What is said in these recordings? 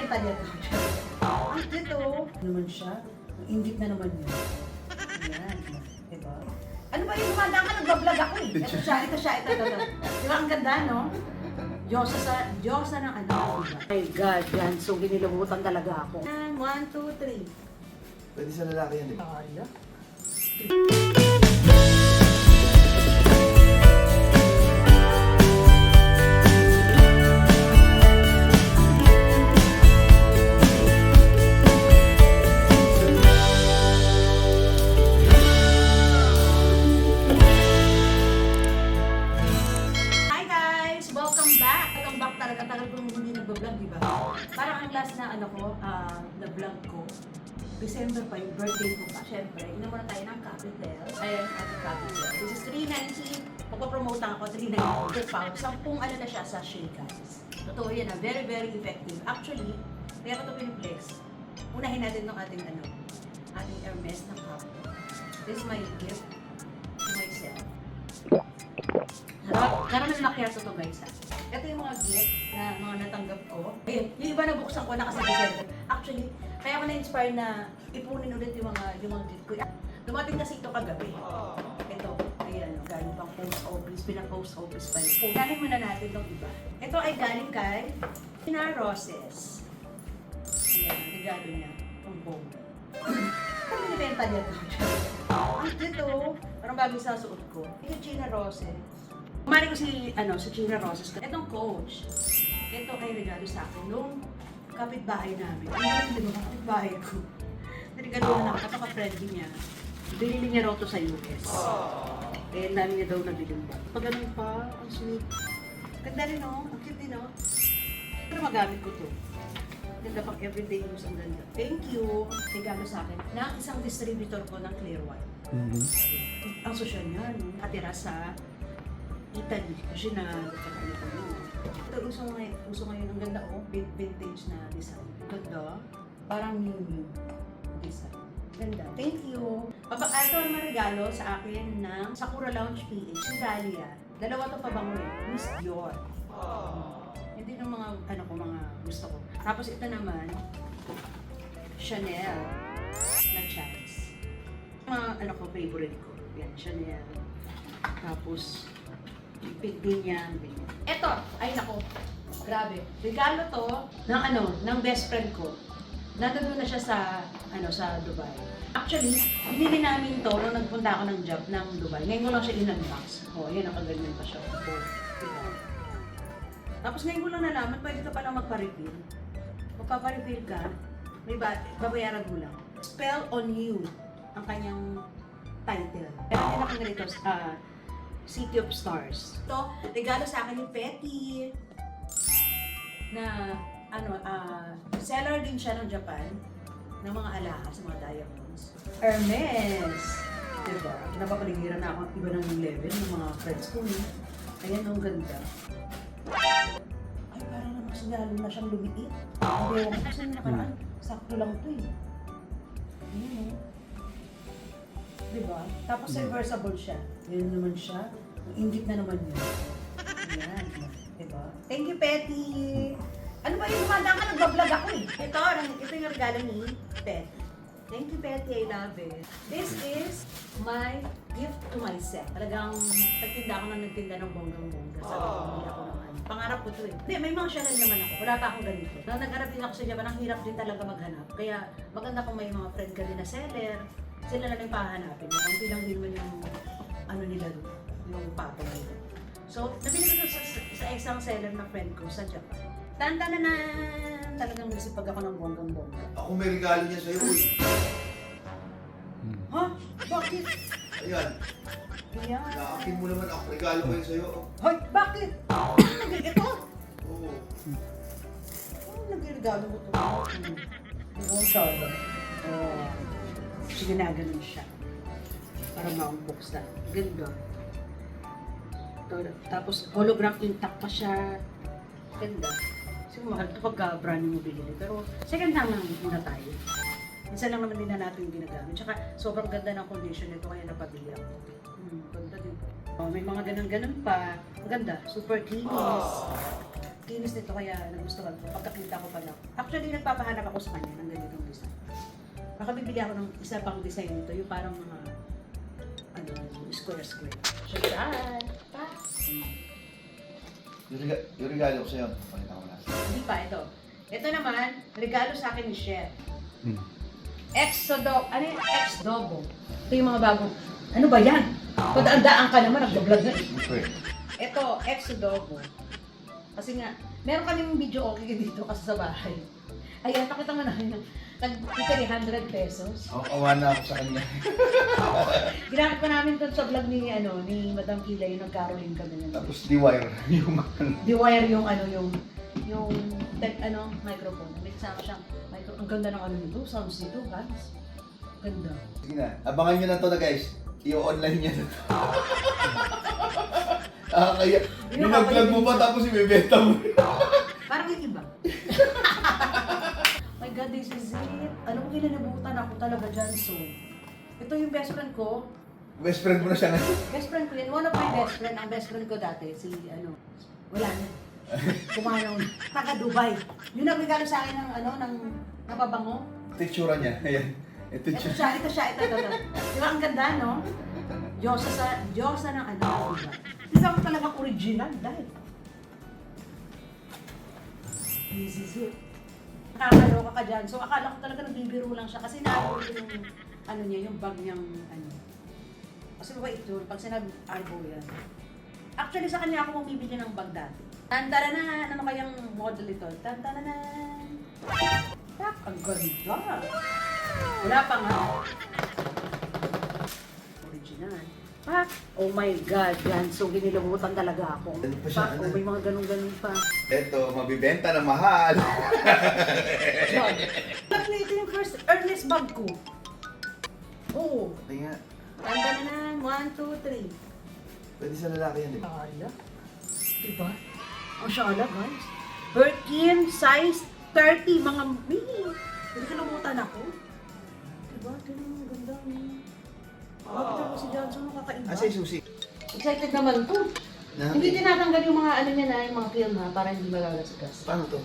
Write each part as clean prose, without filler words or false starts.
binibenta niya ito. Ay, dito. Naman siya. Ingit na naman yun. Ayan. Diba? Ano ba yung dumadaan ka? Nag-vlog ako eh. Ito siya. Diba ang ganda, no? Diyosa ng ano. Oh my God, yan. So, ginilabutan talaga ako. 1, 2, 3. Pwede sa lalaki yan, di ba? Ala. Tagal ko hindi nag-vlog, di ba? Parang ang last na ano ko, na vlog ko, December pa yung birthday ko pa. Siyempre, inom muna tayo ng Capital. Ayan, ating Capital. This is 390. Magpapromote ako, 390 per pound. 10 ano na siya sa shake, guys. Totoo yan, very, very effective. Actually, kaya ko ito piniplex. Unahin natin ng ating Hermes na cup. This is my gift to myself. Karamihan na kaya ito, guys. Ito yung mga gift na mga natanggap ko. Ayun, yung iba nabuksan ko na kasi December. Actually, kaya ako na-inspire na ipunin ulit yung mga gift ko. Dumating kasi ito kagabi. Ito, ayan, galing pang post office, pinang-post office pa yun. Galing muna natin itong iba. Ito ay galing kay Gina Roses. Ayan, regalo niya. Ang bongga. Ano binibenta niya ito? Ang dito, parang bago sa suot ko. Ito Gina Roses. Kumari ko si Gina Roses. Itong coach, ito ay regalo sa akin nung kapitbahay namin. Hindi ba kapitbahay ko? Regalo na ako, kapaka-friendly niya. Binili niya raw ito sa US. Eh, ang dami niya daw nabiling ba. Pag ganun pa, ang sweet. Ganda rin, no? Ang cute din, no? Pero magamit ko to. Ganda pang everyday use, ang ganda. Thank you. Regalo sa akin na isang distributor ko ng Clear White. Ang social niya, no? Nakatira sa Italy, kasi nagkakalit ko yun. Ito, uso ngayon, ang ganda vintage na design. Ganda, parang new design. Ganda, thank you. Ito ang regalo sa akin ng Sakura Lounge PH, si Dahlia. Dalawa to pabango eh, Miss Dior. Hindi ng mga, mga gusto ko. Tapos ito naman, Chanel na Chance. Mga, favorite ko. Yan, Chanel. Tapos, pigdin niya. Eto, ay nako, grabe. Regalo to ng best friend ko. Nandun na siya sa Dubai. Actually, binili namin to nung nagpunta ako ng job ng Dubai. Ngayon ko lang siya in-unbox. Yan, nakaganyan pa siya. Tapos ngayon ko lang nalaman, pwede ka palang magpa-refill. Magpapa-refill ka, may babayaran mo lang. Spell on You, ang kanyang title. Pero nila kang ganito, City of Stars. Ito, regalo sa akin ni Petty na seller din siya ng Japan ng mga alahas, mga diamonds. Hermes! Diba? Napapaligiran na ako ang iba ng level ng mga friends ko. Ayan, ang ganda. Ay, parang naman sinyalo na siyang lumiit. Hindi, kasi nakaraan, sakto lang ito eh. Ayan, diba? Tapos reversible siya. Yan naman siya. Ingit na naman yun. Ayan. Diba? Thank you, Petty! Ano ba yung dumadaan ka? Nag-vlog ako eh. Ito yung regalo ni Petty. Thank you, Petty. I love it. This is my gift to myself. Talagang nagtinda ako ng bonggang-bongga. Sabi ko, hindi ako naman. Pangarap ko to eh. Hindi, may mga Chanel naman ako. Wala pa akong ganito. Nung nag-arap din ako sa Japan, ang hirap din talaga maghanap. Kaya maganda kung may mga friend ka din na seller. Sila na lang pahanapin. Kung pinanggil mo yung nila doon, yung papa nila. So, nabili ko sa isang seller na friend ko sa Japan. Tanda na talagang nasipag ako ng bonggang-bongga. Ako may regalo niya sa'yo, uy. Ha? Bakit? Ayan. Ayan. Naakin mo naman ako. Regalo ko yun sa'yo. Hoy, bakit? Ito? Oo. Nagregalo mo ito. Oo, siya. Sige na, ganun siya. Para ma-unbox na. Ganda. Tapos hologram intact pa siya. Ganda. Siguro mahal ito pag brand new mo binili. Pero second hand lang muna tayo. Minsan lang naman din na natin yung ginagamit. Tsaka sobrang ganda ng condition nito kaya napabili ako. Ganda din. May mga ganun-ganun pa. Ang ganda. Super kinis. kinis nito kaya nagustuhan ko. Pagkakita ko pa lang. Actually, nagpapahanap ako sa kanya ng ganitong design. Baka bibili ako ng isa pang design nito, yung parang mga square. Shazan! Pa! Yung regalo ko sa'yo. Pakita ko na. Hindi pa, ito. Ito naman, regalo sa akin ni Chef. Ex-Dobo. Ito yung mga bagong, ano ba yan? Padaan-daan ka naman, nag-vlog na. Okay. Ito, Ex-Dobo. Kasi nga, meron kaming video okay dito kasi sa bahay. Ayan, pakita mo na yun. Nag-300 pesos. Awa na ako sa kanya. Ginamit pa namin doon sa vlog ni Madam Kila, yung nag-caroling kami. Tapos di-wire. Yung Di-wire yung microphone. May kasama siyang microphone. Ang ganda ng nito, sounds nito, guys. Ganda. Sige na. Abangan nyo na to na guys. I-online niya na to. Kaya, binag-vlog mo pa tapos ibibenta mo. Parang yung iba. My God, this is it. Alam mo, kinanabutan ako talaga dyan. So, ito yung best friend ko. Best friend mo na siya ngayon. Best friend ko yan. One of my best friend. Ang best friend ko dati, wala na. Kumanaw na. Taga Dubai. Yun ang regalo sa akin ng napabango. Ito yung tsura niya. Ayan. Ito yung Ito tsura. siya. Di ba ang ganda, no? Diyosa ng diba? Isa ko talagang original dahil. This is it. Nakakaloka ka dyan. So, akala ko talaga nagbibiro lang siya kasi naabot yung, yung bag niyang, Kasi mabait yun. Pag sinabi, arbo yan. Actually, sa kanya ako bumibili ng bag dati. Tantaranan! Ano kayang model ito? Tantaranan! Tak! Ang ganda! Wala pa nga. Original. Pak! Oh my God! Yan. So, ginilabutan talaga ako. Ano pa siya? Pak! Oh, may mga ganun-ganun pa. Ito, mabibenta na mahal. Yan. Ito yung first earnest bag ko. Oo. Tingnan. Tantaranan! 1, 2, 3. Pwede sa lalaki yan, di ba? Ala. Diba? Ang syala, guys. Birkin, size 30, mga mini. Hindi kalamutan ako. Diba? Tignan mo, ang ganda. Kita ko si Johnson, nakakaiba. Asa yung susi? Excited naman to. Hindi tinatanggal yung mga niya na, yung mga film ha, para hindi magagasigas. Paano to?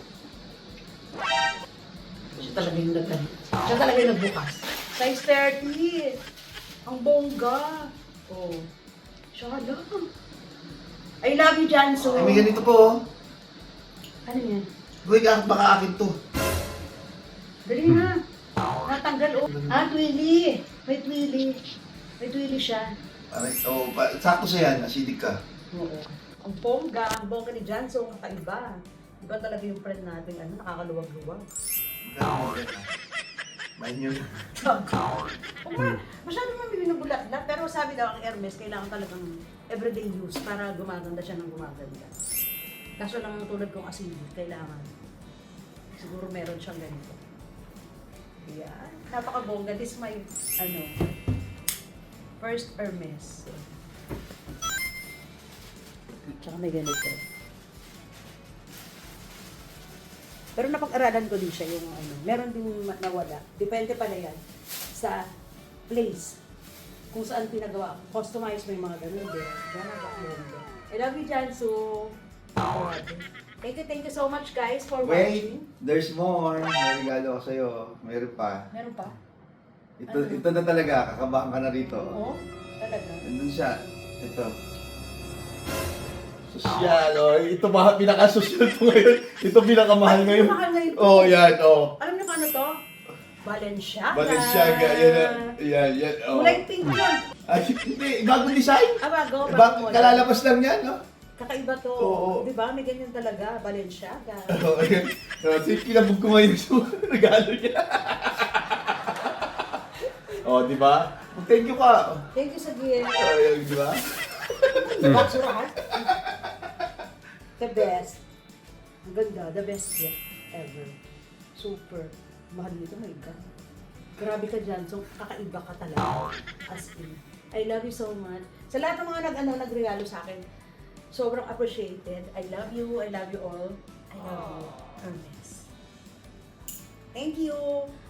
Siya talaga yung nagkalit. Siya talaga yung nagbukas. Size 30. Ang bongga. Oh. Syala. I love you, Janso. Ay, may ganito po, oh. Ano yan? Uy, baka akin to. Dali na. Natanggal, oh. Ah, twilly. May twilly. May twilly siya. Aray, oh, sakto sa yan, acidic ka. Oo. Ang bongga ni Janso, kakaiba. Iba talaga yung friend natin, nakakaluwag-luwag. Magkano mo yan, Mahin yun. Masyado naman binubulat-lat, pero sabi daw ang Hermes, kailangan talagang everyday use para gumaganda siya ng gumaganda. Kaso lang tulad kong acidic, kailangan. Siguro meron siyang ganito. Yan. Napakabongga. This is my, first Hermes. Tsaka may ganito. Pero napag-aralan ko din siya yung meron din nawala. Depende pala yan sa place. Kung saan pinagawa. Customize mo yung mga ganun din. I love you, Jansu. Thank you so much, guys, for Wait, watching. there's more. May regalo ko sa'yo. Meron pa. Meron pa? Ito na talaga, kakabahan ka na rito. Oo, talaga. Nandun siya. Ito. Sosyal, oh. Ito pinaka-sosyal to ngayon. Ito pinakamahal Ay, ngayon. mahal ngayon. Oh, yan, oh. Alam niyo kung ano to? Balenciaga. Balenciaga, yan, oh. Kulay pink yun. Ay, hindi, bagong design. Bago model. Kalalabas lang yan, no? Kakaiba to. Oo. Di ba? May ganyan talaga. Balenciaga. Oh, ayan. So, kinabog ko ngayon sa regalo niya. Oh, di ba? Thank you ka. Thank you sa gift. Oh, yan, di ba? Basurahan. The best. Ang ganda. The best gift ever. Super. Mahal nito, my God. Grabe ka dyan. So, kakaiba ka talaga. As in. I love you so much. Sa lahat ng mga nagregalo sa akin, sobrang appreciated. I love you. I love you all. I love you. Hermes. Thank you.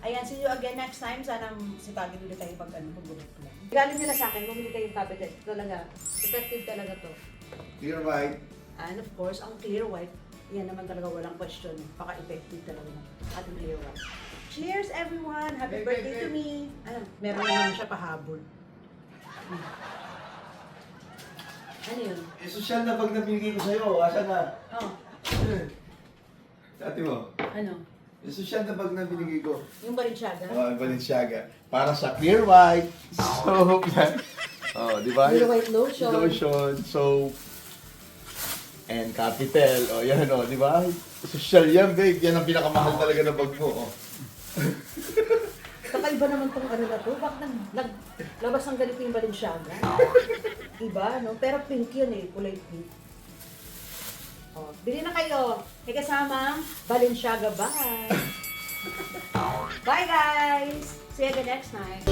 Ayan, see you again next time. Sana sipagin ulit tayo pag-gulit lang. Regalo nyo na sa akin, bumili kayo yung cabinet. Talaga, effective talaga to. Clear white. And of course, ang clear white, yan naman talaga walang question. Paka-effective talaga ng ating clear white. Cheers everyone! Happy birthday to me! Ano, meron naman siya pahabol. Ano yun? Eh, social na bag na binigay ko sa'yo. Asa na? Oh, Dati mo. ano? Yung social na bag na binigay ko. Yung Balenciaga? Balenciaga. Para sa clear white. Soap yan. Oh, di ba? Clear white lotion. Lotion, soap. And Capital. Oh, yan oh, di ba? Social yan, babe. Yan ang pinakamahal talaga na bag mo. Oh. Kakaiba naman tong ano na to. Bakit naglabas ng ganito yung Balenciaga? Iba, no? Pero pink yun eh. Kulay pink. Oh, bili na kayo. May kasamang Balenciaga bag. Bye guys! See you again next time.